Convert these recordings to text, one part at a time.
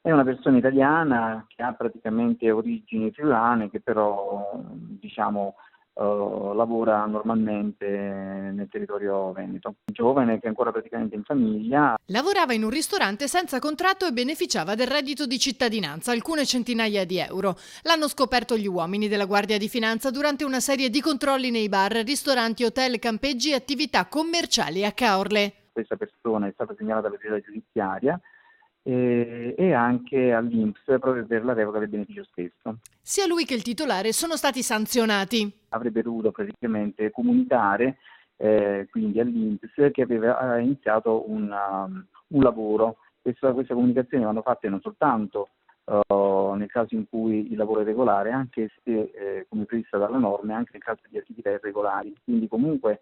È una persona italiana che ha praticamente origini friulane, che però diciamo lavora normalmente nel territorio veneto. Giovane che è ancora praticamente in famiglia. Lavorava in un ristorante senza contratto e beneficiava del reddito di cittadinanza, alcune centinaia di euro. L'hanno scoperto gli uomini della Guardia di Finanza durante una serie di controlli nei bar, ristoranti, hotel, campeggi e attività commerciali a Caorle. Questa persona è stata segnalata all'autorità giudiziaria e anche all'INPS proprio per la revoca del beneficio stesso. Sia lui che il titolare sono stati sanzionati. Avrebbe dovuto praticamente comunicare quindi all'INPS che aveva iniziato un lavoro. Queste comunicazioni vanno fatte non soltanto nel caso in cui il lavoro è regolare, anche se, come previsto dalla norma, anche nel caso di attività irregolari. Quindi comunque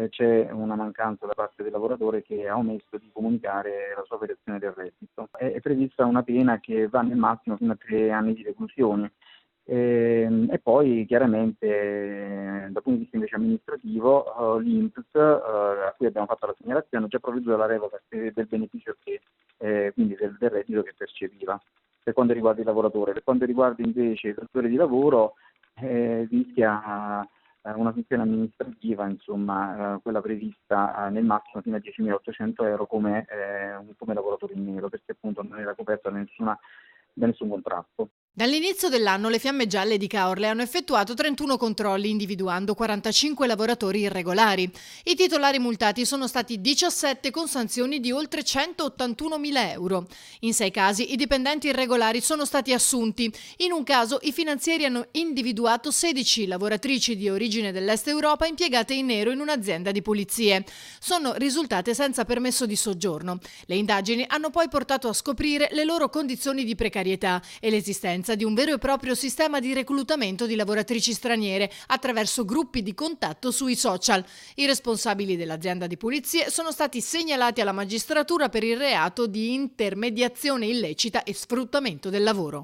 c'è una mancanza da parte del lavoratore che ha omesso di comunicare la sua variazione del reddito. È prevista una pena che va nel massimo fino a 3 anni di reclusione. E poi chiaramente dal punto di vista invece amministrativo l'INPS a cui abbiamo fatto la segnalazione ha già provveduto alla revoca del beneficio quindi del reddito che percepiva per quanto riguarda il lavoratore. Per quanto riguarda invece il datore di lavoro rischia una sanzione amministrativa, insomma quella prevista nel massimo fino a 10.800 euro come lavoratore in nero, perché appunto non era coperto da nessun contratto. Dall'inizio dell'anno le Fiamme Gialle di Caorle hanno effettuato 31 controlli individuando 45 lavoratori irregolari. I titolari multati sono stati 17 con sanzioni di oltre 181.000 euro. In 6 casi i dipendenti irregolari sono stati assunti. In un caso i finanzieri hanno individuato 16 lavoratrici di origine dell'Est Europa impiegate in nero in un'azienda di pulizie. Sono risultate senza permesso di soggiorno. Le indagini hanno poi portato a scoprire le loro condizioni di precarietà e l'esistenza di un vero e proprio sistema di reclutamento di lavoratrici straniere attraverso gruppi di contatto sui social. I responsabili dell'azienda di pulizie sono stati segnalati alla magistratura per il reato di intermediazione illecita e sfruttamento del lavoro.